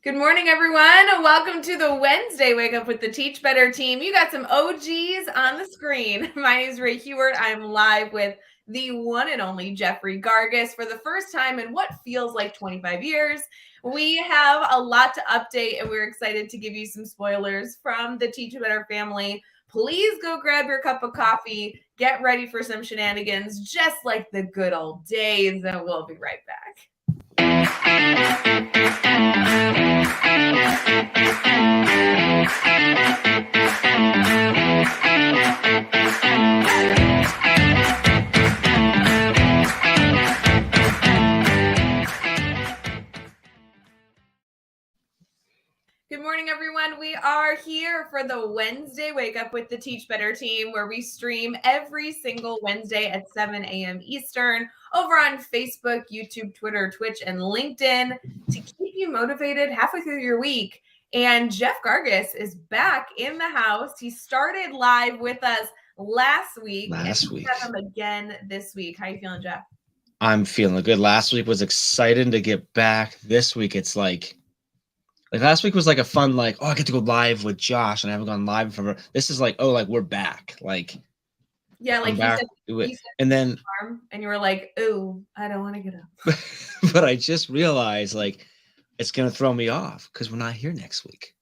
Good morning, everyone. Welcome to the Wednesday Wake Up with the Teach Better team. You got some OGs on the screen. My name is Rae Hughart. I'm live with the one and only Jeffrey Gargas for the first time in what feels like 25 years. We have a lot to update, and we're excited to give you some spoilers from the Teach Better family. Please go grab your cup of coffee, get ready for some shenanigans, just like the good old days, and we'll be right back. Good morning, everyone. We are here for the Wednesday Wake Up with the Teach Better team, where we stream every single Wednesday at 7 a.m. Eastern over on Facebook, YouTube, Twitter, Twitch, and LinkedIn to keep you motivated halfway through your week. And Jeff Gargas is back in the house. He started live with us last week. We have him again this week. How you feeling, Jeff? I'm feeling good. Last week was exciting to get back. This week it's like last week was like a fun, I get to go live with Josh, and I haven't gone live from. This is like, we're back. Yeah, like you said, and then and you were like, oh, I don't want to get up. But I just realized it's gonna throw me off because we're not here next week.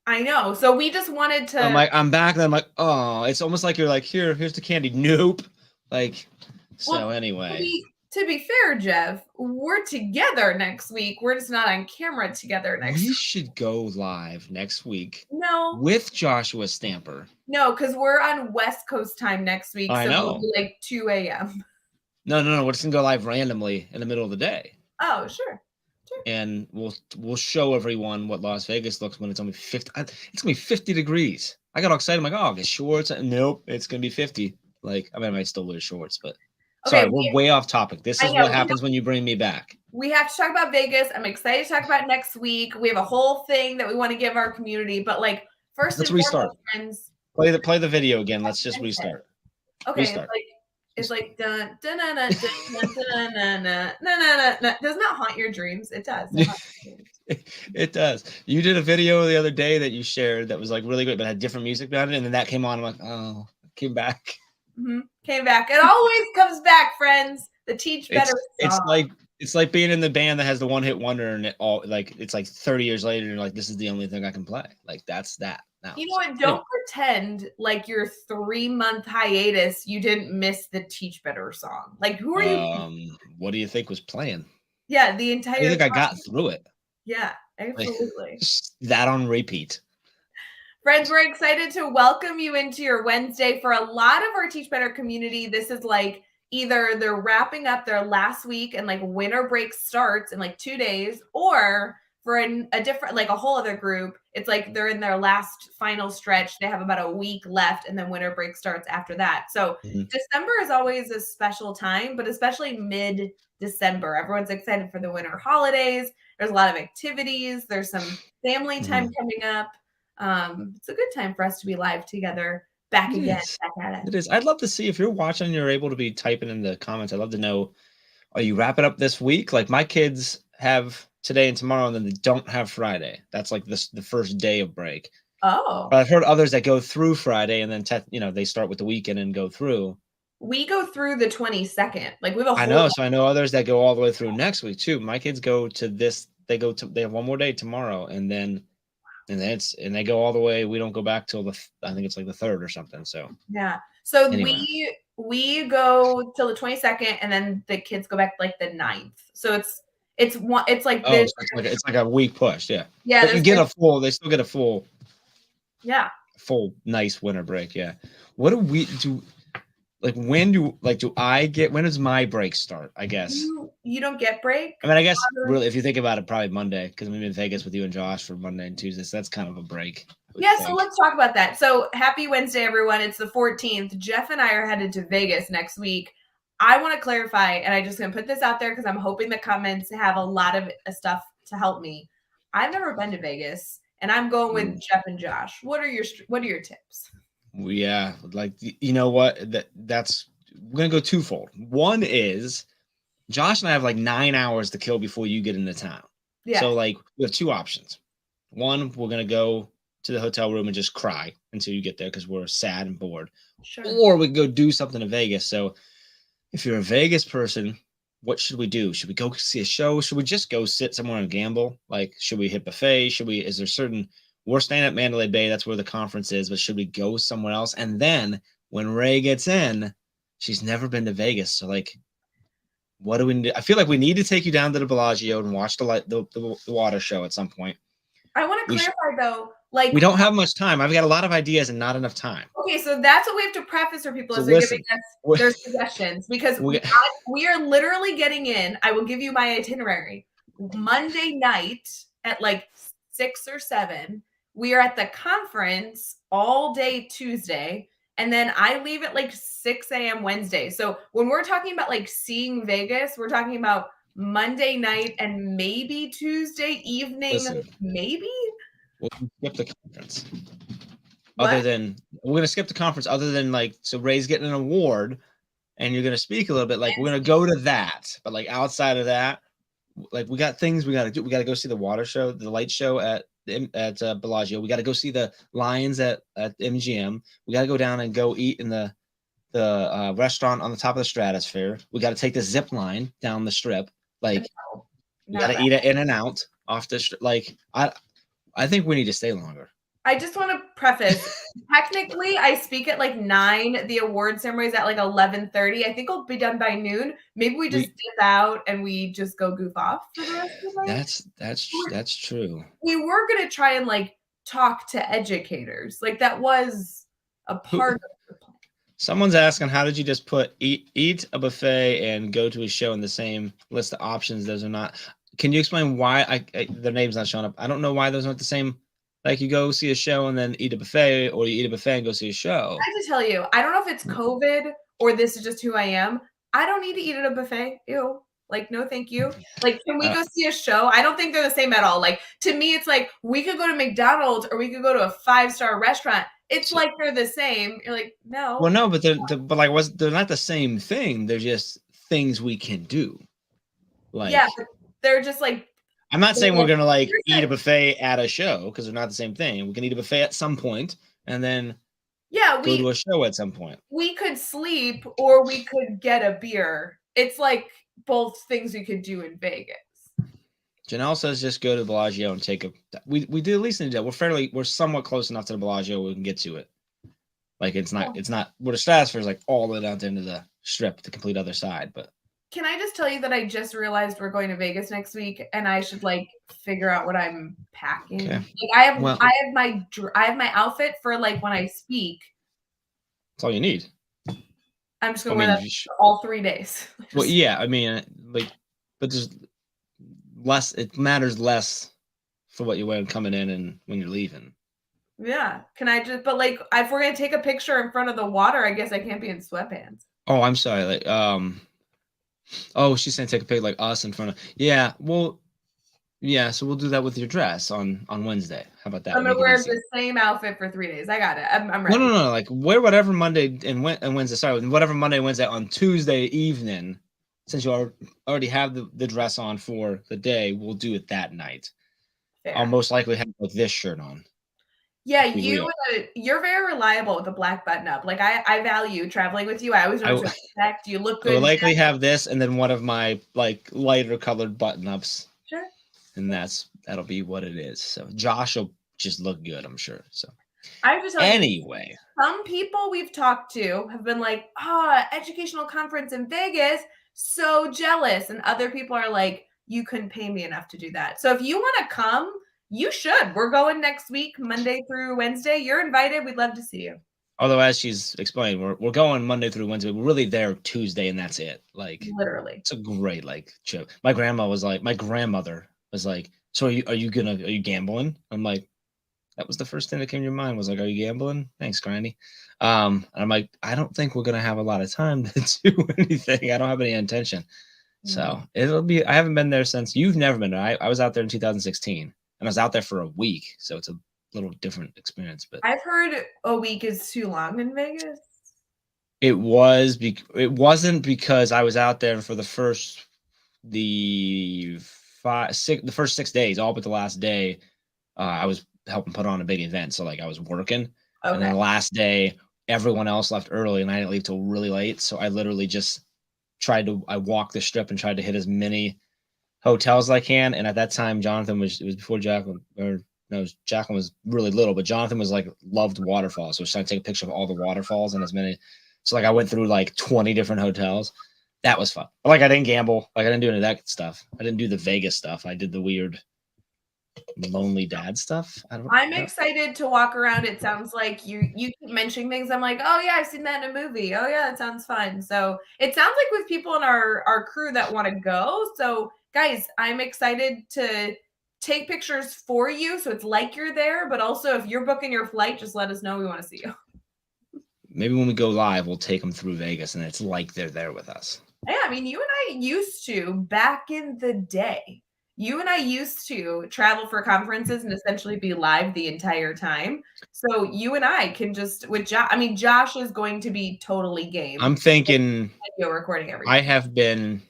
I know. So we just wanted to. I'm back, and I'm like, oh, it's almost like you're like, here's the candy. Nope. Anyway. To be fair, Jeff, we're together next week. We're just not on camera together next week. We should go live next week. No. With Joshua Stamper. No, because we're on West Coast time next week. I know. It'll be like 2 a.m. No. We're just gonna go live randomly in the middle of the day. Oh, sure. And we'll show everyone what Las Vegas looks when it's only 50. It's gonna be 50 degrees. I got all excited. I'm like, oh, I'll get shorts. Nope, it's gonna be 50. I might still wear shorts, but sorry, we're way off topic. This is what happens when you bring me back. We have to talk about Vegas. I'm excited to talk about next week. We have a whole thing that we want to give our community, but first, let's restart. Friends, play the video again. Let's just restart. Okay, restart. It's like dun dun dun dun dun dun dun dun. Doesn't that haunt your dreams? It does. It does. You did a video the other day that you shared that was really good, but had different music behind it, and then that came on. I'm like, oh, it came back. Mm-hmm. Came back. It always comes back, friends. The Teach Better song. It's like being in the band that has the one-hit wonder, and it's 30 years later, and you're like, this is the only thing I can play. That's that. Now, you know what? Don't pretend like your 3-month hiatus you didn't miss the Teach Better song. Who are you? What do you think was playing? Yeah, the entire. I think I got through it. Yeah, absolutely. That on repeat. Friends, we're excited to welcome you into your Wednesday. For a lot of our Teach Better community, this is either they're wrapping up their last week and winter break starts in 2 days, or for a different, a whole other group, it's they're in their last final stretch. They have about a week left, and then winter break starts after that. So December is always a special time, but especially mid-December. Everyone's excited for the winter holidays. There's a lot of activities. There's some family time coming up. It's a good time for us to be live together, back again. Back at it. It is. I'd love to see if you're watching, you're able to be typing in the comments. I'd love to know, are you wrapping up this week? My kids have today and tomorrow, and then they don't have Friday. That's the first day of break. Oh. But I've heard others that go through Friday and then they start with the weekend and go through. We go through the 22nd. We have a whole. I know. So I know others that go all the way through next week too. My kids go to this. They have one more day tomorrow, and they go all the way. We don't go back till I think it's the 3rd or something. So yeah. So anyway. we go till the 22nd, and then the kids go back the 9th. So it's like this. It's like a week push. Yeah. Yeah. But they still get a full. Yeah. Full nice winter break. Yeah. What do we do? When does my break start? I guess you don't get break. I mean, I guess really, if you think about it, probably Monday, because I'm in Vegas with you and Josh for Monday and Tuesday. So that's kind of a break. Yeah. So let's talk about that. So happy Wednesday, everyone. It's the 14th. Jeff and I are headed to Vegas next week. I want to clarify, and I'm just going to put this out there because I'm hoping the comments have a lot of stuff to help me. I've never been to Vegas, and I'm going with Jeff and Josh. What are your tips? Yeah, you know what? That's we're gonna go twofold. One is Josh and I have 9 hours to kill before you get into town. Yeah. So like we have two options. One, we're gonna go to the hotel room and just cry until you get there because we're sad and bored. Sure. Or we go do something in Vegas. So if you're a Vegas person, what should we do? Should we go see a show? Should we just go sit somewhere and gamble? Like, should we hit buffet? Is there certain, we're staying at Mandalay Bay. That's where the conference is, but should we go somewhere else? And then when Ray gets in, she's never been to Vegas. So like, what do we need? I feel like we need to take you down to the Bellagio and watch the water show at some point. I want to clarify though, like we don't have much time. I've got a lot of ideas and not enough time. Okay, so that's what we have to preface for people as they're giving us their suggestions because we are literally getting in. I will give you my itinerary. Monday night at like 6 or 7, we are at the conference all day Tuesday, and then I leave at like 6 a.m. Wednesday. So when we're talking about like seeing Vegas, we're talking about Monday night and maybe Tuesday evening, maybe. We'll skip the conference. Other than we're gonna skip the conference, other than like, so Ray's getting an award and you're gonna speak a little bit, like we're gonna go to that, but like outside of that, like we got things we gotta do. We gotta go see the water show, the light show at Bellagio. We gotta go see the lions at MGM. We gotta go down and go eat in the restaurant on the top of the Stratosphere. We gotta take the zip line down the strip. Like we gotta eat it in and out off the like I think we need to stay longer. I just want to preface, technically, I speak at like 9. The award ceremony is at like 11:30. I think it'll be done by noon. Maybe we just dip out and we just go goof off for the rest of the night. That's true. We were going to try and like talk to educators. Like that was a part of the plan. Someone's asking, how did you just put eat a buffet and go to a show in the same list of options? Those are not. Can you explain why their name's not showing up? I don't know why those aren't the same. Like you go see a show and then eat a buffet, or you eat a buffet and go see a show. I have to tell you, I don't know if it's COVID or this is just who I am. I don't need to eat at a buffet. Ew. Like, no, thank you. Like, can we go see a show? I don't think they're the same at all. Like, to me, it's like we could go to McDonald's or we could go to a 5-star restaurant. It's like they're the same. You're like, no. Well, no, but they're not the same thing. They're just things we can do. Like, yeah, but they're just like. I'm not saying we're gonna like eat a buffet at a show because they're not the same thing. We can eat a buffet at some point and then go to a show at some point. We could sleep or we could get a beer. It's like both things we could do in Vegas. Janelle says just go to the Bellagio and take a. We do at least need to. We're somewhat close enough to the Bellagio we can get to it. Like it's not where the Stratosphere is like all the way down to the end of the strip, the complete other side, but. Can I just tell you that I just realized we're going to Vegas next week, and I should like figure out what I'm packing. Okay. Like I have my outfit for like when I speak. That's all you need. I'm just gonna wear that all 3 days. Well, yeah, I mean, like, but there's less. It matters less for what you're wearing coming in and when you're leaving. Yeah. Can I just? But like, if we're gonna take a picture in front of the water, I guess I can't be in sweatpants. Oh, I'm sorry. Like, oh, she's saying take a picture like us in front of. Yeah, well, yeah. So we'll do that with your dress on Wednesday. How about that? I'm gonna wear the same outfit for 3 days. I got it. I'm ready. No. Like wear whatever Monday and Wednesday. Sorry, whatever Monday and Wednesday on Tuesday evening. Since you already have the dress on for the day, we'll do it that night. Fair. I'll most likely have like this shirt on. Yeah, you're very reliable with the black button up. Like I value traveling with you. I always know what to expect. You look good. I'll likely have this and then one of my like lighter colored button ups. Sure. And that'll be what it is. So Josh will just look good, I'm sure. So I have to tell anyway. You, some people we've talked to have been like, educational conference in Vegas, so jealous. And other people are like, you couldn't pay me enough to do that. So if you want to come, you should. We're going next week, Monday through Wednesday. You're invited. We'd love to see you. Although, as she's explained, we're going Monday through Wednesday. We're really there Tuesday, and that's it. Like literally, it's a great like trip. My grandmother was like, so are you gambling? I'm like, that was the first thing that came to your mind was like, are you gambling? Thanks, Granny. And I'm like, I don't think we're gonna have a lot of time to do anything. I don't have any intention. Mm-hmm. So it'll be. I haven't been there since. You've never been there. I was out there in 2016. And I was out there for a week, so it's a little different experience. But I've heard a week is too long in Vegas. It wasn't because I was out there for the the first 6 days, all but the last day, I was helping put on a big event. So like I was working, and then Okay. the last day, everyone else left early, and I didn't leave till really late. So I literally just I walked the strip and tried to hit as many hotels as I can. And at that time, it was before Jacqueline, or no, Jacqueline was really little, but Jonathan was like loved waterfalls. So I was trying to take a picture of all the waterfalls and as many. So like I went through like 20 different hotels. That was fun. Like I didn't gamble. Like I didn't do any of that stuff. I didn't do the Vegas stuff. I did the weird lonely dad stuff. I'm excited to walk around. It sounds like you keep mentioning things. I'm like, oh yeah, I've seen that in a movie. Oh yeah, that sounds fun. So it sounds like with people in our crew that want to go. So guys, I'm excited to take pictures for you. So it's like you're there, but also if you're booking your flight, just let us know. We want to see you. Maybe when we go live, we'll take them through Vegas, and it's like they're there with us. Yeah, I mean, you and I used to back in the day. You and I used to travel for conferences and essentially be live the entire time. So you and I can just with Josh. I mean, Josh is going to be totally game. I'm thinking Video recording everything. I have been,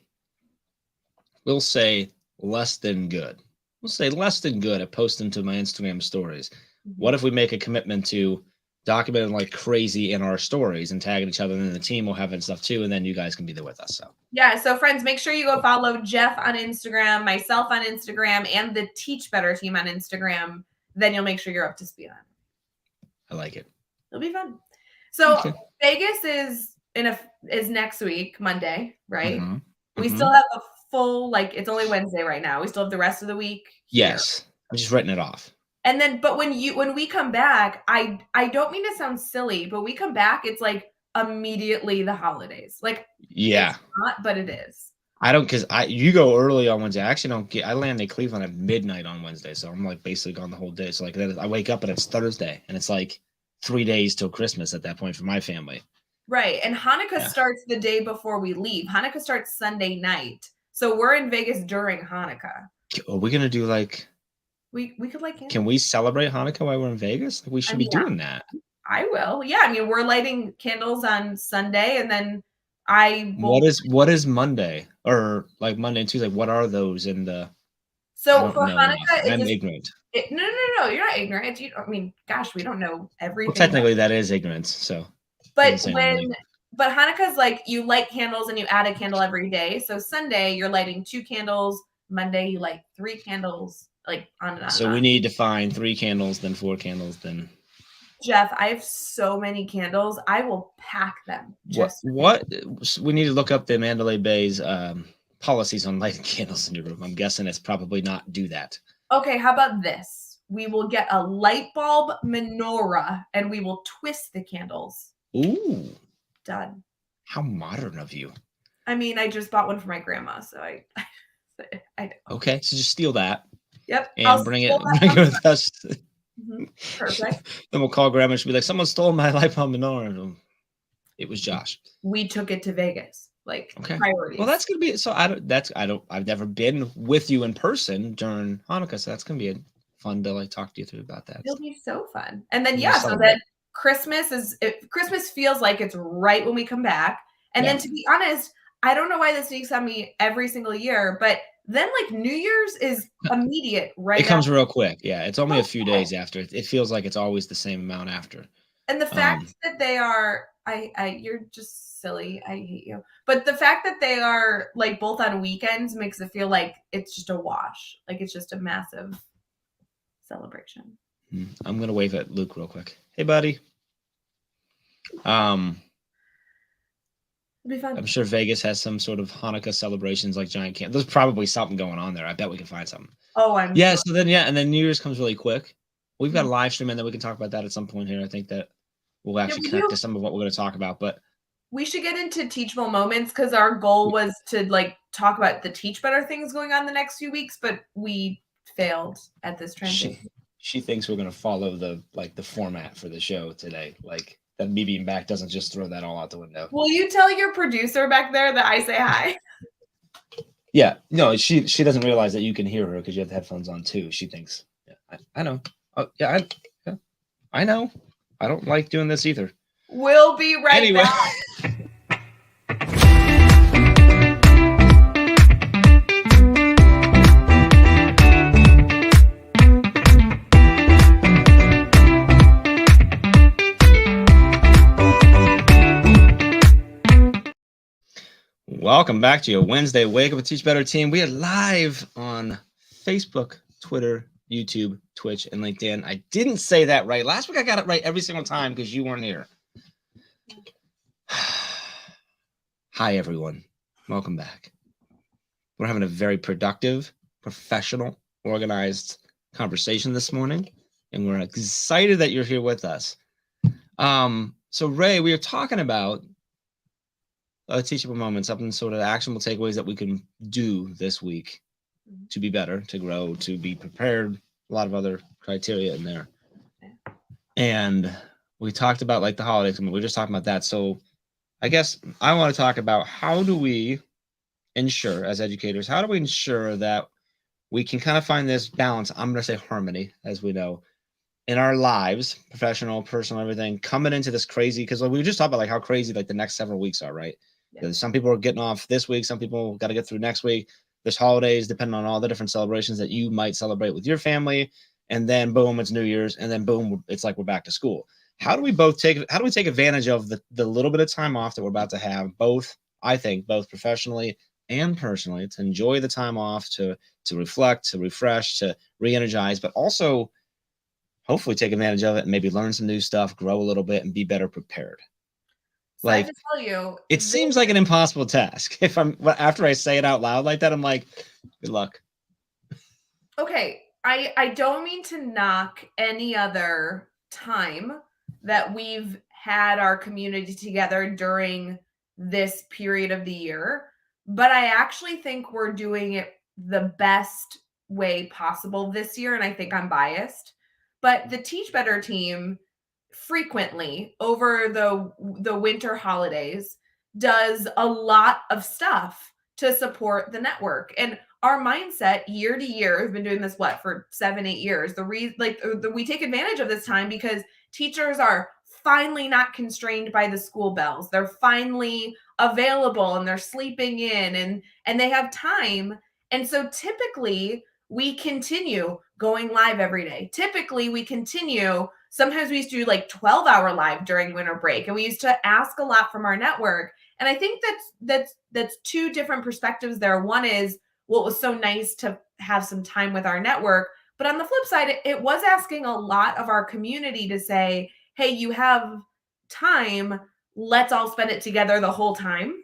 we'll say, less than good. We'll say less than good at posting to my Instagram stories. What if we make a commitment to documenting like crazy in our stories and tagging each other, and then the team will have it and stuff too, and then you guys can be there with us. So yeah, so friends, make sure you go follow Jeff on Instagram, myself on Instagram, and the Teach Better team on Instagram. Then you'll make sure you're up to speed on it. I like it. It'll be fun. So Vegas is next week, Monday, right? We still have a full, like, it's only Wednesday right now. We still have the rest of the week. Yes. I'm just writing it off. And then, but when we come back, I don't mean to sound silly, but we come back, it's like immediately the holidays. Like, yeah, it's not, but it is. I don't, because you go early on Wednesday. I actually don't get, I land in Cleveland at midnight on Wednesday. So I'm like basically gone the whole day. So like I wake up and it's Thursday, and it's like 3 days till Christmas at that point for my family. Right. And Hanukkah starts the day before we leave. Hanukkah starts Sunday night. So we're in Vegas during Hanukkah. Are we going to do like, we could like, can we celebrate Hanukkah while we're in Vegas? We should be doing that. I will. Yeah. I mean, we're lighting candles on Sunday, and then what is Monday, or like Monday and Tuesday? What are those in the? So for Hanukkah, I'm ignorant. No, you're not ignorant. I mean, gosh, we don't know everything. Well, technically, that is ignorance. So, but Hanukkah's like you light candles and you add a candle every day. So Sunday you're lighting 2 candles. Monday you light 3 candles. Like on and on. So we need to find 3 candles, then 4 candles, then. Jeff, I have so many candles. I will pack them. What? We need to look up the Mandalay Bay's policies on lighting candles in your room. I'm guessing it's probably not do that. Okay, how about this? We will get a light bulb menorah and we will twist the candles. Ooh. Done. How modern of you. I mean, I just bought one for my grandma, so I Okay, so just steal that. Yep. And bring it with us. Perfect. Then we'll call grandma and she'll be like, someone stole my light bulb menorah. It was Josh. We took it to Vegas. Like priorities. Well, that's gonna be so. I've never been with you in person during Hanukkah, so that's gonna be fun to like talk to you through about that. It'll be so fun. And then so then Christmas feels like it's right when we come back. And then to be honest, I don't know why this sneaks on me every single year, but then like New Year's is immediate, right? It comes real quick. Yeah, it's only a few days after. It feels like it's always the same amount after. And the fact that they are, you're just silly. I hate you. But the fact that they are like both on weekends makes it feel like it's just a wash. Like it's just a massive celebration. I'm gonna wave at Luke real quick. Hey, buddy. It'll be fun. I'm sure Vegas has some sort of Hanukkah celebrations, like giant candles. There's probably something going on there. I bet we can find something. Oh, sure. So then and then New Year's comes really quick. We've got a live stream, and then we can talk about that at some point here. I think that we'll actually connect to some of what we're going to talk about. But we should get into teachable moments because our goal was to like talk about the Teach Better things going on the next few weeks, but we failed at this transition. She thinks we're going to follow the format for the show today, like. That me being back doesn't just throw that all out the window. Will you tell your producer back there that I say hi? Yeah, no, she doesn't realize that you can hear her because you have the headphones on too. She thinks, I know. Oh, yeah, I know. I don't like doing this either. We'll be right back. Welcome back to your Wednesday Wake Up with Teach Better team. We are live on Facebook, Twitter, YouTube, Twitch, and LinkedIn. I didn't say that right. Last week I got it right every single time because you weren't here. Hi, everyone. Welcome back. We're having a very productive, professional, organized conversation this morning, and we're excited that you're here with us. So Ray, we are talking about teachable moments, something sort of actionable takeaways that we can do this week to be better, to grow, to be prepared. A lot of other criteria in there. And we talked about like the holidays. I mean, we were just talking about that. So I guess I want to talk about how do we ensure, as educators, how do we ensure that we can kind of find this balance? I'm going to say harmony, as we know, in our lives, professional, personal, everything, coming into this crazy, because we just talked about like how crazy like the next several weeks are, right? Yeah. Some people are getting off this week, some people got to get through next week. There's holidays, depending on all the different celebrations that you might celebrate with your family, and then boom, it's New Year's, and then boom, it's like we're back to school. How do we take advantage of the little bit of time off that we're about to have, both, I think, both professionally and personally, to enjoy the time off, to reflect, to refresh, to re-energize, but also hopefully take advantage of it and maybe learn some new stuff, grow a little bit, and be better prepared. So like, I have to tell you, it seems like an impossible task. If after I say it out loud like that, I'm like, good luck. Okay, I don't mean to knock any other time that we've had our community together during this period of the year, but I actually think we're doing it the best way possible this year, and I think I'm biased. But the Teach Better team frequently over the winter holidays does a lot of stuff to support the network. And our mindset year to year, we've been doing this for 7-8 years. We take advantage of this time because teachers are finally not constrained by the school bells. They're finally available and they're sleeping in and they have time. And so typically we continue going live every day. Typically we continue. Sometimes we used to do like 12-hour live during winter break, and we used to ask a lot from our network. And I think that's two different perspectives there. One is, well, it was so nice to have some time with our network. But on the flip side, it was asking a lot of our community to say, hey, you have time. Let's all spend it together the whole time.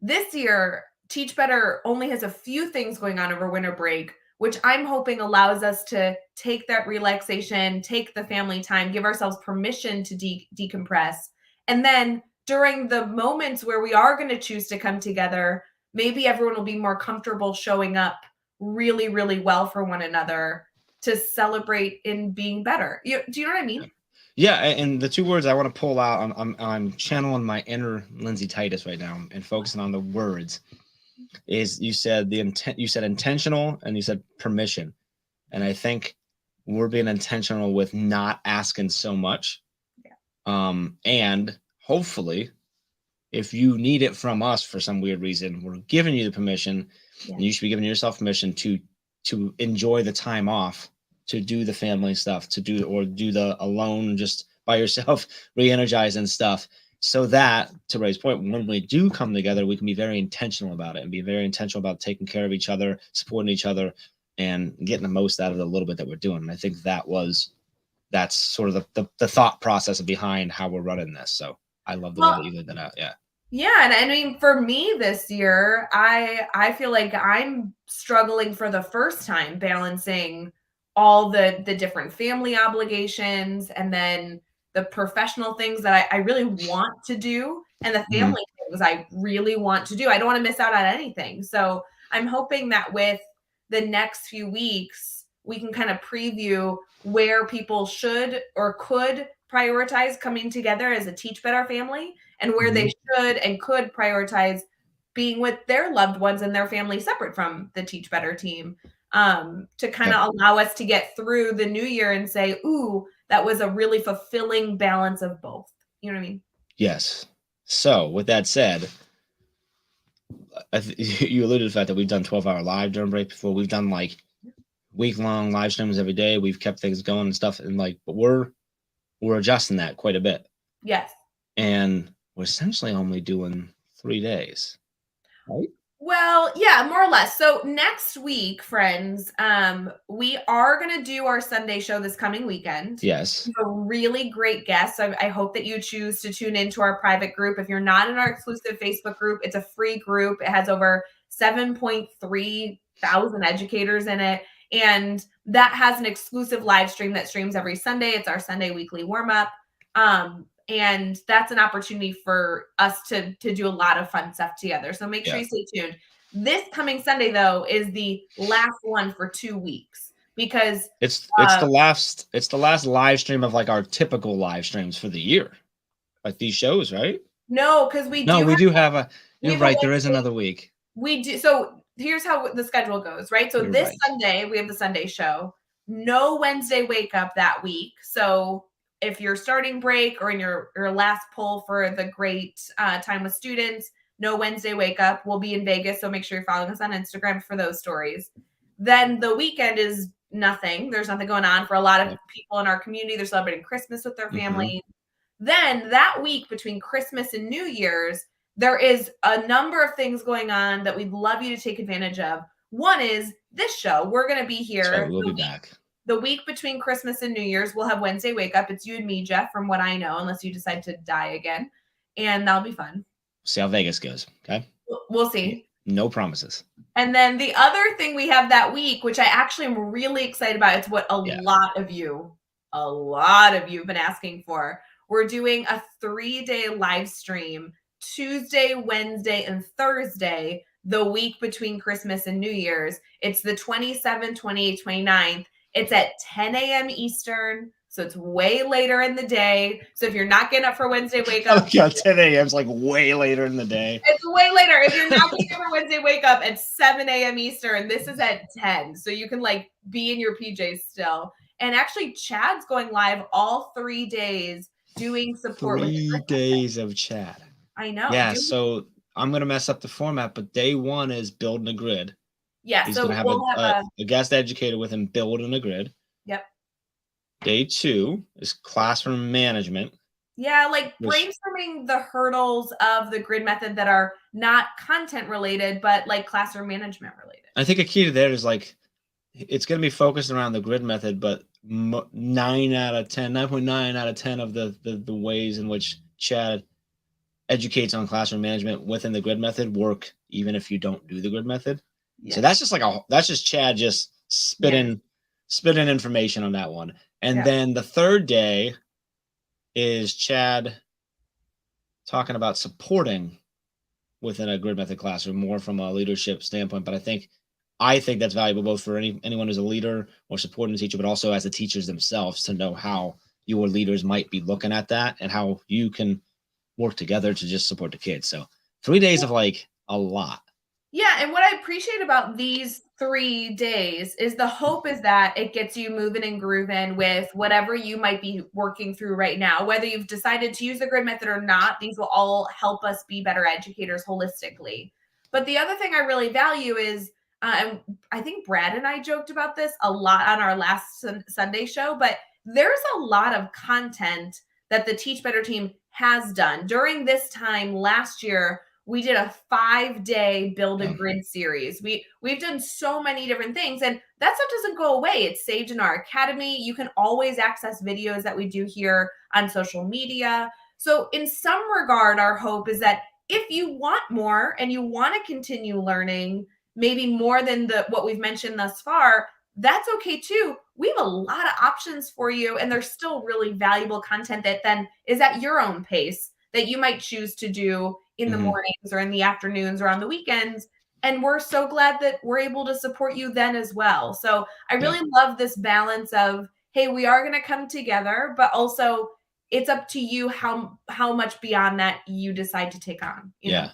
This year, Teach Better only has a few things going on over winter break, which I'm hoping allows us to take that relaxation, take the family time, give ourselves permission to decompress. And then during the moments where we are going to choose to come together, maybe everyone will be more comfortable showing up really, really well for one another to celebrate in being better. Do you know what I mean? Yeah, and the two words I want to pull out, I'm channeling my inner Lindsay Titus right now and focusing on the words. Is you said intentional and you said permission, and I think we're being intentional with not asking so much. Yeah. And hopefully, if you need it from us for some weird reason, we're giving you the permission, and you should be giving yourself permission to enjoy the time off, to do the family stuff, to do the alone just by yourself, re-energize and stuff. So that, to Ray's point, when we do come together, we can be very intentional about it and be very intentional about taking care of each other, supporting each other, and getting the most out of the little bit that we're doing. And I think that's sort of the thought process behind how we're running this. So I love the way that you laid that out. Yeah. Yeah, and I mean, for me this year, I feel like I'm struggling for the first time balancing all the different family obligations and then the professional things that I really want to do and the family things I really want to do. I don't want to miss out on anything. So I'm hoping that with the next few weeks, we can kind of preview where people should or could prioritize coming together as a Teach Better family and where they should and could prioritize being with their loved ones and their family separate from the Teach Better team, to kind of allow us to get through the new year and say, ooh, that was a really fulfilling balance of both. You know what I mean? Yes. So with that said, you alluded to the fact that we've done 12-hour live during break before. We've done like week-long live streams every day. We've kept things going and stuff, and but we're adjusting that quite a bit. Yes. And we're essentially only doing 3 days, right? Well, yeah, more or less. So next week, friends, we are going to do our Sunday show this coming weekend. Yes. We have a really great guest. So I hope that you choose to tune into our private group. If you're not in our exclusive Facebook group, it's a free group. It has over 7.3 thousand educators in it. And that has an exclusive live stream that streams every Sunday. It's our Sunday weekly warm up. And that's an opportunity for us to do a lot of fun stuff together. So make sure you stay tuned. This coming Sunday, though, is the last one for 2 weeks because it's the last live stream of like our typical live streams for the year, like these shows, right? No, because we do have a. we You're have a right. There is Wednesday. another week. We do. So here's how the schedule goes, right? So You're this right. Sunday, we have the Sunday show. No Wednesday wake up that week. So if you're starting break or in your last pull for the great time with students, no Wednesday wake up. We'll be in Vegas. So make sure you're following us on Instagram for those stories. Then the weekend is nothing. There's nothing going on for a lot of people in our community. They're celebrating Christmas with their family. Then that week between Christmas and New Year's, there is a number of things going on that we'd love you to take advantage of. One is this show. We're going to be here. So we'll be back. The week between Christmas and New Year's, we'll have Wednesday Wake Up. It's you and me, Jeff, from what I know, unless you decide to die again. And that'll be fun. See how Vegas goes. Okay. We'll see. No promises. And then the other thing we have that week, which I actually am really excited about, it's what a lot of you have been asking for. We're doing a 3-day live stream, Tuesday, Wednesday, and Thursday, the week between Christmas and New Year's. It's the 27th, 28th, 29th. It's at 10 a.m. Eastern, so it's way later in the day. So if you're not getting up for Wednesday wake up. Oh, yeah, 10 a.m. is like way later in the day. It's way later. If you're not getting up for Wednesday wake up at 7 a.m. Eastern, this is at 10. So you can like be in your PJs still. And actually, Chad's going live all 3 days doing support. 3 days of Chad. I know. Yeah, so I'm going to mess up the format, but day one is building a grid. Yeah, He's so going to have a guest educator with him building a grid. Yep. Day 2 is classroom management. Yeah, like brainstorming the hurdles of the grid method that are not content related, but like classroom management related. I think a key to that is like, it's going to be focused around the grid method, but 9.9 out of 10 of the ways in which Chad educates on classroom management within the grid method work, even if you don't do the grid method. Yeah. So that's just Chad just spitting information on that one. And then the third day is Chad talking about supporting within a grid method classroom more from a leadership standpoint. But I think that's valuable both for anyone who's a leader or supporting a teacher, but also as the teachers themselves to know how your leaders might be looking at that and how you can work together to just support the kids. So 3 days of like a lot. Yeah. And what I appreciate about these 3 days is the hope is that it gets you moving and grooving with whatever you might be working through right now, whether you've decided to use the grid method or not. These will all help us be better educators holistically. But the other thing I really value is, and I think Brad and I joked about this a lot on our last Sunday show, but there's a lot of content that the Teach Better team has done. During this time last year, we did a 5-day build a grid series. We've done so many different things, and that stuff doesn't go away. It's saved in our academy. You can always access videos that we do here on social media. So in some regard, our hope is that if you want more and you want to continue learning, maybe more than what we've mentioned thus far, that's okay too. We have a lot of options for you, and there's still really valuable content that then is at your own pace that you might choose to do in the mornings or in the afternoons or on the weekends. And we're so glad that we're able to support you then as well. So I really love this balance of, hey, we are going to come together, but also it's up to you how much beyond that you decide to take on. You know?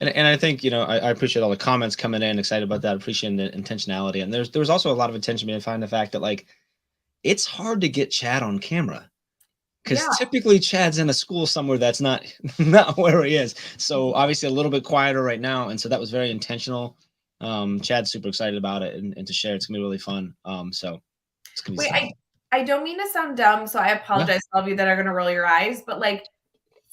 And I think, I appreciate all the comments coming in, excited about that, appreciating the intentionality. And there was also a lot of attention behind the fact that like, it's hard to get Chad on camera. Because typically Chad's in a school somewhere that's not where he is. So obviously a little bit quieter right now. And so that was very intentional. Chad's super excited about it and to share. It's going to be really fun. So it's going to be I don't mean to sound dumb, so I apologize to all of you that are going to roll your eyes. But like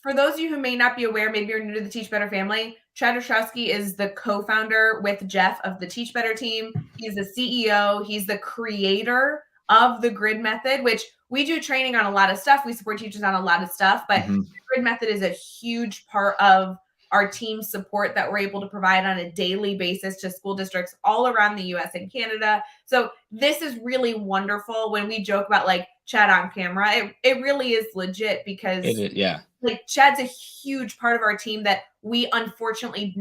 for those of you who may not be aware, maybe you're new to the Teach Better family, Chad Ostrowski is the co-founder with Jeff of the Teach Better team. He's the CEO. He's the creator of the grid method, which we do training on a lot of stuff. We support teachers on a lot of stuff, but the grid method is a huge part of our team support that we're able to provide on a daily basis to school districts all around the US and Canada. So this is really wonderful. When we joke about like Chad on camera, it really is legit because like Chad's a huge part of our team that we unfortunately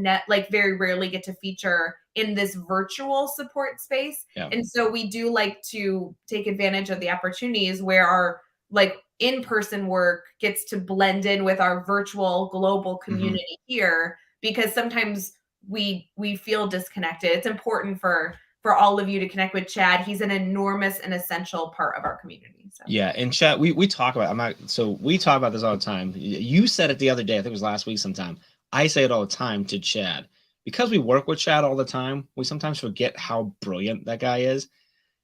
very rarely get to feature in this virtual support space. And so we do like to take advantage of the opportunities where our like in-person work gets to blend in with our virtual global community here, because sometimes we feel disconnected. It's important for all of you to connect with Chad. He's an enormous and essential part of our community. So. Yeah, and Chad, we talk about we talk about this all the time. You said it the other day, I think it was last week sometime. I say it all the time to Chad. Because we work with Chad all the time, we sometimes forget how brilliant that guy is.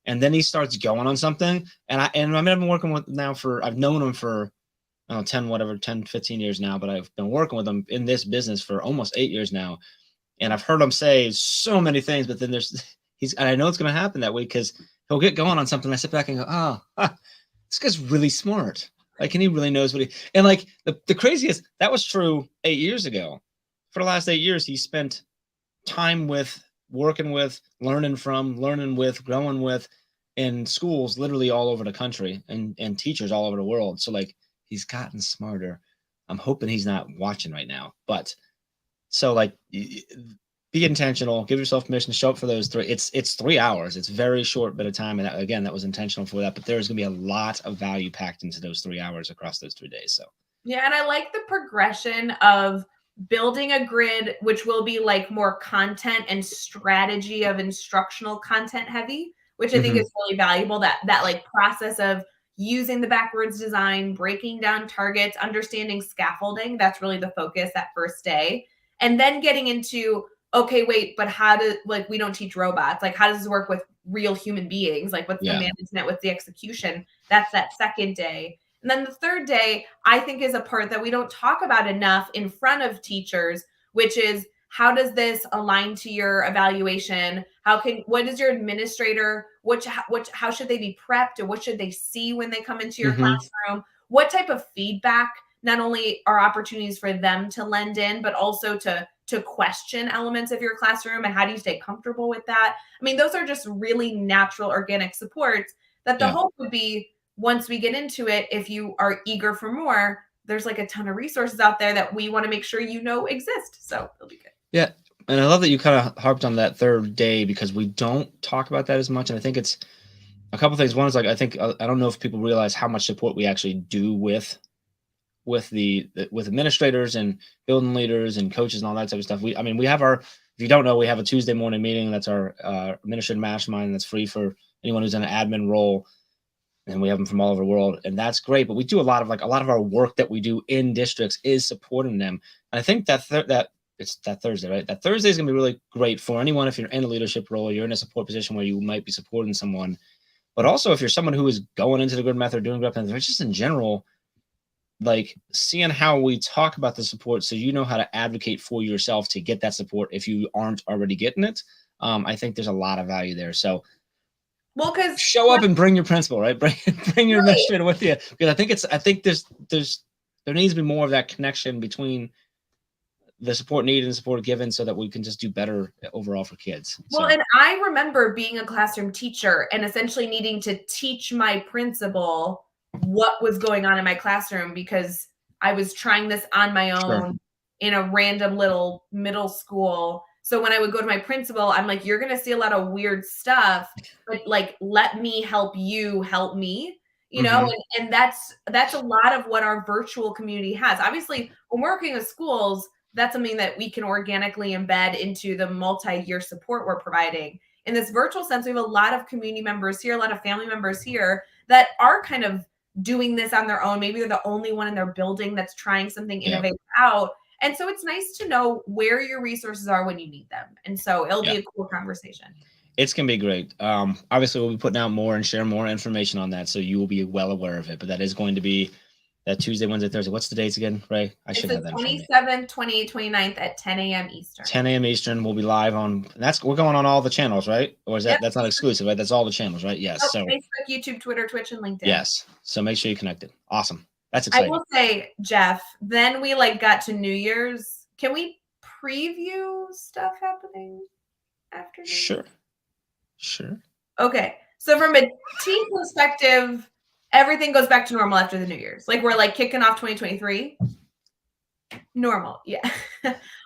And then he starts going on something. And I've been working with now I've known him for 10, 15 years now, but I've been working with him in this business for almost 8 years now. And I've heard him say so many things, but then and I know it's going to happen that way because he'll get going on something. I sit back and go, this guy's really smart. Like, and he really knows and like the craziest, that was true 8 years ago. For the last 8 years, he spent time with, working with, learning with, growing with in schools literally all over the country and teachers all over the world. So like he's gotten smarter. I'm hoping he's not watching right now, but so like be intentional, give yourself permission to show up for those 3. It's 3 hours. It's very short bit of time. And again, that was intentional for that, but there's going to be a lot of value packed into those 3 hours across those 3 days. So yeah. And I like the progression of building a grid, which will be like more content and strategy of instructional content heavy, which I think is really valuable. That like process of using the backwards design, breaking down targets, understanding scaffolding. That's really the focus that first day. And then getting into, okay, wait, but we don't teach robots. Like, how does this work with real human beings? Like, what's the management, what's the execution? That's that second day. And then the third day, I think, is a part that we don't talk about enough in front of teachers, which is, how does this align to your evaluation? What is your administrator, how should they be prepped, or what should they see when they come into your classroom? What type of feedback not only are opportunities for them to lend in, but also to question elements of your classroom, and how do you stay comfortable with that? I mean, those are just really natural, organic supports that the hope would be, once we get into it, if you are eager for more, there's like a ton of resources out there that we want to make sure exist. So it'll be good. Yeah. And I love that you kind of harped on that third day, because we don't talk about that as much. And I think it's a couple things. One is like, I don't know if people realize how much support we actually do with administrators and building leaders and coaches and all that type of stuff. We have if you don't know, we have a Tuesday morning meeting. That's our administrative mastermind. That's free for anyone who's in an admin role. And we have them from all over the world, and that's great. But we do a lot of our work that we do in districts is supporting them. And I think that it's that Thursday, right? That Thursday is going to be really great for anyone if you're in a leadership role, you're in a support position where you might be supporting someone. But also if you're someone who is going into the grid method, doing grid method, just in general, like seeing how we talk about the support, so you know how to advocate for yourself to get that support if you aren't already getting it. I think there's a lot of value there. So. Well, because show up and bring your principal, right? Bring your administrator with you, because I think there needs to be more of that connection between the support needed and support given, so that we can just do better overall for kids. Well, and I remember being a classroom teacher and essentially needing to teach my principal what was going on in my classroom, because I was trying this on my own in a random little middle school. So when I would go to my principal, I'm like, you're going to see a lot of weird stuff, but like, let me help you help me, and that's a lot of what our virtual community has. Obviously, when we're working with schools, that's something that we can organically embed into the multi-year support we're providing. In this virtual sense, we have a lot of community members here, a lot of family members here that are kind of doing this on their own. Maybe they're the only one in their building that's trying something innovative out. And so it's nice to know where your resources are when you need them. And so it'll be a cool conversation. It's going to be great. Obviously, we'll be putting out more and share more information on that, so you will be well aware of it. But that is going to be That Tuesday, Wednesday, Thursday. What's the dates again, Ray? I should have that in front of me. 27th, 28th, 29th at 10 a.m. Eastern. 10 a.m. Eastern. We'll be live on. We're going on all the channels, right? Or is that's not exclusive, right? That's all the channels, right? Yes. Oh, so Facebook, YouTube, Twitter, Twitch, and LinkedIn. Yes. So make sure you're connected. Awesome. That's exciting. I will say, Jeff. Then we got to New Year's. Can we preview stuff happening after? New Sure. Sure. Okay. So from a team perspective, everything goes back to normal after the New Year's. Like we're kicking off 2023. Normal, yeah.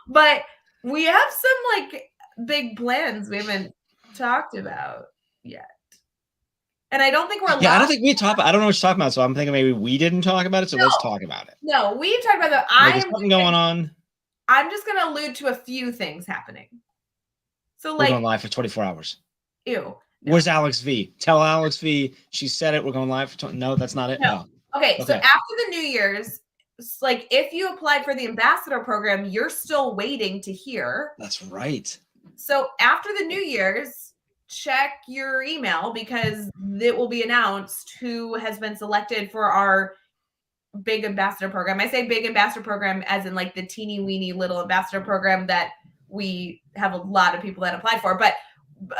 But we have some big plans we haven't talked about yet. And I don't think we're allowed. Yeah, I don't think we talked about. I don't know what you're talking about, so I'm thinking maybe we didn't talk about it. So let's talk about it. No, we've talked about that. There's something going on. I'm just going to allude to a few things happening. So we're going live for 24 hours. Ew. No. Where's Alex V? Tell Alex V. She said it. We're going live for. No, that's not it. No. Okay. So after the New Year's, if you applied for the ambassador program, you're still waiting to hear. That's right. So after the New Year's, check your email because it will be announced who has been selected for our big ambassador program. I say big ambassador program as in the teeny weeny little ambassador program that we have a lot of people that applied for. But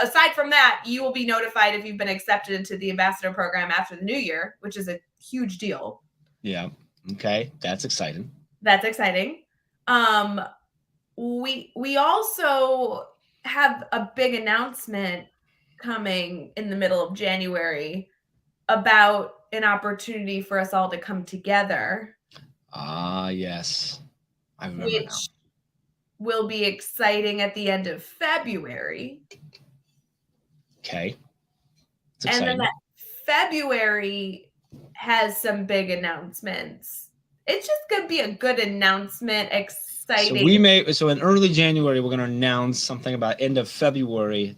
aside from that, you will be notified if you've been accepted into the ambassador program after the new year, which is a huge deal. Yeah. Okay. That's exciting. That's exciting. We also have a big announcement coming in the middle of January about an opportunity for us all to come together. Yes. I remember which now. Will be exciting at the end of February. Okay. And then that February has some big announcements. It's just going to be a good announcement. Exciting. So in early January, we're going to announce something about end of February.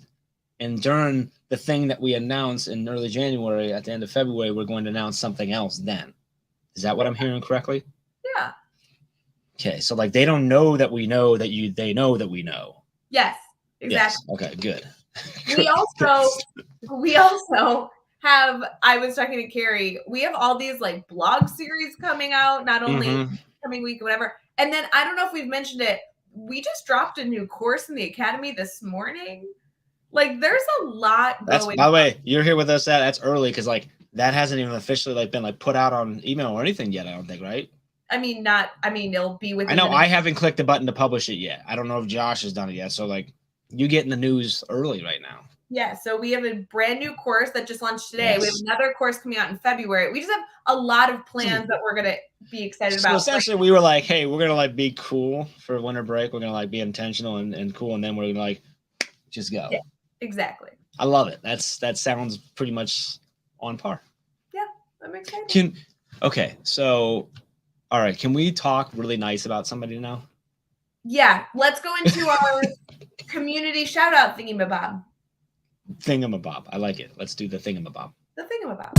And during the thing that we announce in early January, at the end of February, we're going to announce something else then. Is that what I'm hearing correctly? Yeah. Okay. So they don't know that we know that they know that we know. Yes, exactly. Yes. Okay, good. We also have, I was talking to Carrie, we have all these blog series coming out, not only coming week, whatever. And then I don't know if we've mentioned it. We just dropped a new course in the Academy this morning. There's a lot going. By the way, you're here with us. That's early because that hasn't even officially been put out on email or anything yet. I don't think, right? It'll be with. I know I haven't clicked the button to publish it yet. I don't know if Josh has done it yet. So you're getting the news early right now. Yeah. So we have a brand new course that just launched today. Yes. We have another course coming out in February. We just have a lot of plans that we're gonna be excited about. So essentially, we were hey, we're gonna be cool for winter break. We're gonna be intentional and cool, and then we're gonna just go. Yeah. Exactly. I love it. That sounds pretty much on par. Yeah, I'm excited. Okay, so all right, can we talk really nice about somebody now? Yeah, let's go into our community shout out thingamabob. Thingamabob. I like it. Let's do the thingamabob. The thingamabob.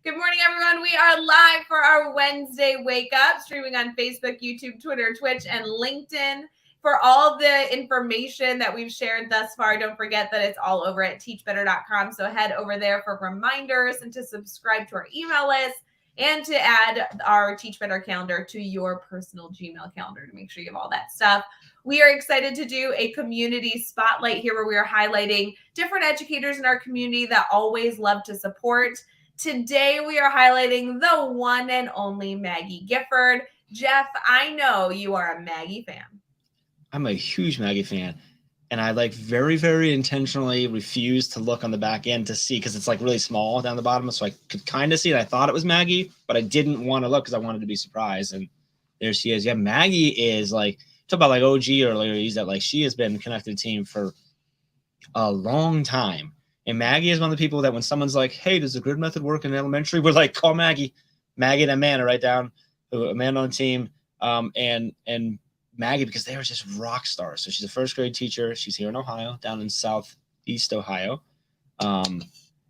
Good morning, everyone. We are live for our Wednesday Wake Up, streaming on Facebook, YouTube, Twitter, Twitch, and LinkedIn. For all the information that we've shared thus far, don't forget that it's all over at teachbetter.com. So head over there for reminders and to subscribe to our email list and to add our Teach Better calendar to your personal Gmail calendar to make sure you have all that stuff. We are excited to do a community spotlight here where we are highlighting different educators in our community that always love to support. Today, we are highlighting the one and only Maggie Gifford. Jeff, I know you are a Maggie fan. I'm a huge Maggie fan. And I very, very intentionally refused to look on the back end to see because it's really small down the bottom. So I could kind of see it. I thought it was Maggie, but I didn't want to look because I wanted to be surprised. And there she is. Yeah, Maggie is talk about OG earlier. He's that she has been connected to the team for a long time. And Maggie is one of the people that when someone's hey, does the grid method work in elementary? We're call Maggie. Maggie and Amanda write down Amanda on the team. And Maggie, because they were just rock stars. So she's a first grade teacher. She's here in Ohio, down in Southeast Ohio.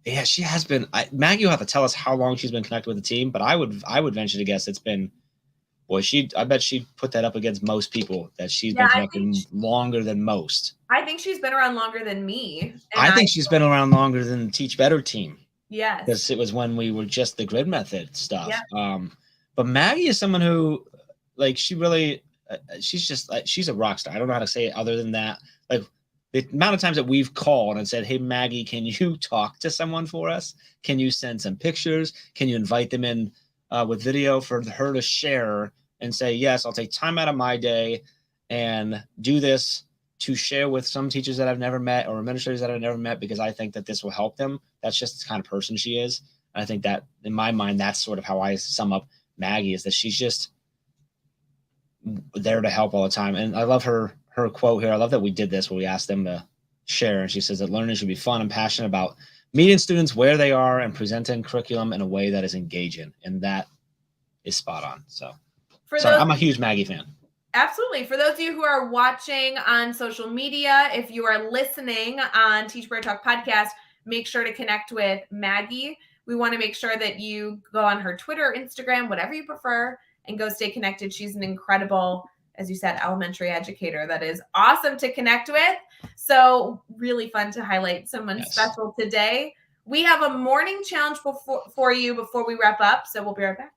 Yeah, she has been. Maggie will have to tell us how long she's been connected with the team, but I would venture to guess it's been. Boy, I bet she'd put that up against most people that she's been connected longer than most. I think she's been around longer than me. And I think she's been around longer than the Teach Better team. Yes. Because it was when we were just the grid method stuff. Yeah. But Maggie is someone who, like, she really, she's a rock star. I don't know how to say it other than that. Like, the amount of times that we've called and said, hey, Maggie, can you talk to someone for us? Can you send some pictures? Can you invite them in with video for her to share and say, yes, I'll take time out of my day and do this to share with some teachers that I've never met or administrators that I've never met because I think that this will help them. That's just the kind of person she is. And I think that, in my mind, that's sort of how I sum up Maggie, is that she's just there to help all the time. And I love her quote here. I love that we did this where we asked them to share. And she says that learning should be fun and passionate about meeting students where they are and presenting curriculum in a way that is engaging. And that is spot on. So I'm a huge Maggie fan. Absolutely. For those of you who are watching on social media, if you are listening on Teach Better Talk podcast, make sure to connect with Maggie. We want to make sure that you go on her Twitter, Instagram, whatever you prefer, and go stay connected. She's an incredible, as you said, elementary educator that is awesome to connect with. So really fun to highlight someone special today. We have a morning challenge for you before we wrap up. So we'll be right back.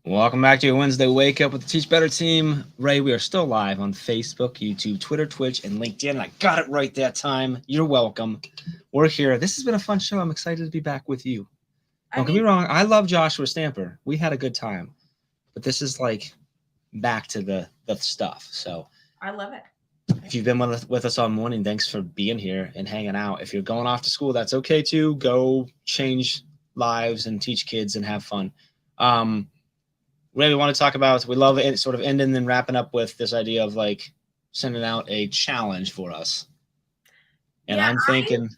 Welcome back to your Wednesday Wake Up with the Teach Better team. Ray, we are still live on Facebook, YouTube, Twitter, Twitch, and LinkedIn. I got it right that time. You're welcome. We're here. This has been a fun show. I'm excited to be back with you. Don't get me wrong. I love Joshua Stamper. We had a good time. But this is like back to the stuff. So I love it. If you've been with us all morning, thanks for being here and hanging out. If you're going off to school, that's okay too. Go change lives and teach kids and have fun. Ray, we want to talk about, we love it, sort of ending and wrapping up with this idea of like sending out a challenge for us. And I'm thinking,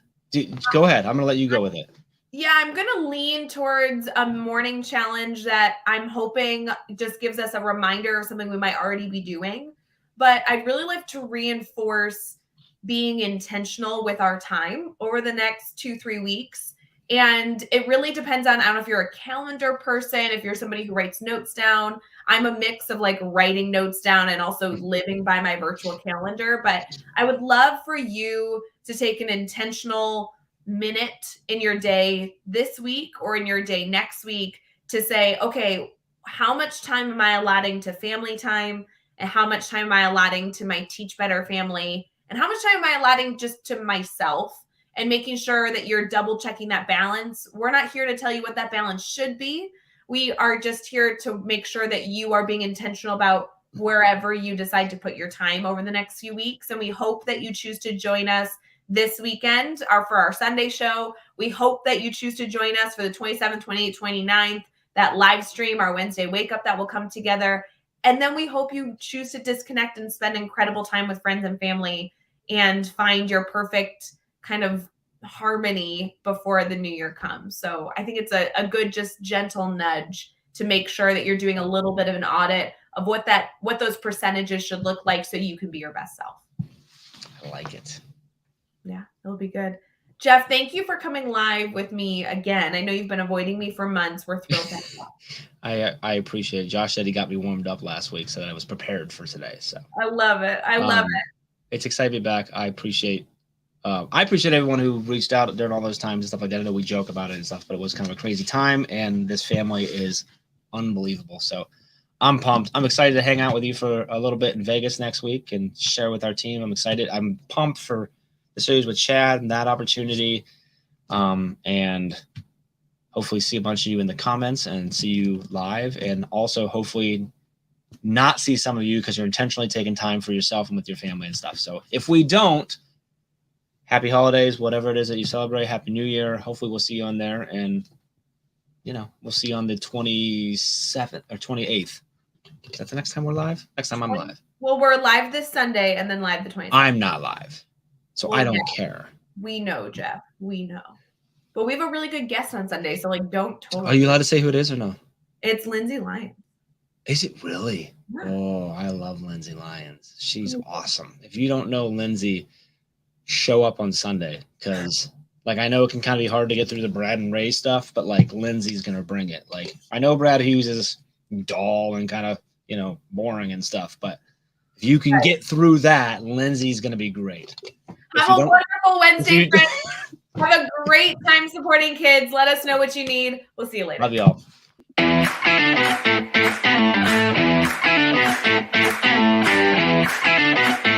go ahead. I'm going to let you go with it. Yeah, I'm going to lean towards a morning challenge that I'm hoping just gives us a reminder of something we might already be doing. But I'd really like to reinforce being intentional with our time over the next 2-3 weeks. And it really depends on, I don't know if you're a calendar person, if you're somebody who writes notes down. I'm a mix of like writing notes down and also living by my virtual calendar. But I would love for you to take an intentional minute in your day this week or in your day next week to say, okay, how much time am I allotting to family time? And how much time am I allotting to my Teach Better family? And how much time am I allotting just to myself? And making sure that you're double checking that balance. We're not here to tell you what that balance should be. We are just here to make sure that you are being intentional about wherever you decide to put your time over the next few weeks. And we hope that you choose to join us this weekend for our Sunday show. We hope that you choose to join us for the 27th, 28th, 29th, that live stream, our Wednesday Wake Up that will come together. And then we hope you choose to disconnect and spend incredible time with friends and family and find your perfect kind of harmony before the new year comes. So I think it's a good, just gentle nudge to make sure that you're doing a little bit of an audit of what those percentages should look like so you can be your best self. I like it. Yeah, it'll be good. Jeff, thank you for coming live with me again. I know you've been avoiding me for months. We're thrilled to have you. I appreciate it. Josh said he got me warmed up last week so that I was prepared for today. So I love it. I love it. It's exciting to be back. I appreciate everyone who reached out during all those times and stuff like that. I know we joke about it and stuff, but it was kind of a crazy time, and this family is unbelievable. So I'm pumped. I'm excited to hang out with you for a little bit in Vegas next week and share with our team. I'm excited. I'm pumped for the series with Chad and that opportunity, and hopefully see a bunch of you in the comments and see you live, and also hopefully not see some of you because you're intentionally taking time for yourself and with your family and stuff. So if we don't, happy holidays, whatever it is that you celebrate. Happy New Year. Hopefully we'll see you on there. And, we'll see you on the 27th or 28th. Is that the next time we're live? Next time I'm live. Well, we're live this Sunday and then live the 27th. I'm not live. So I don't care. We know, Jeff. We know. But we have a really good guest on Sunday, so like don't totally. Are you allowed to say who it is or no? It's Lindsay Lyons. Is it really? Yeah. Oh, I love Lindsay Lyons. She's awesome. If you don't know Lindsay, show up on Sunday because like I know it can kind of be hard to get through the Brad and Ray stuff, but like Lindsay's gonna bring it. Like I know Brad Hughes is dull and kind of boring and stuff, but if you can get through that, Lindsay's gonna be great. Have a wonderful Wednesday, friends. Have a great time supporting kids. Let us know what you need. We'll see you later. Love y'all.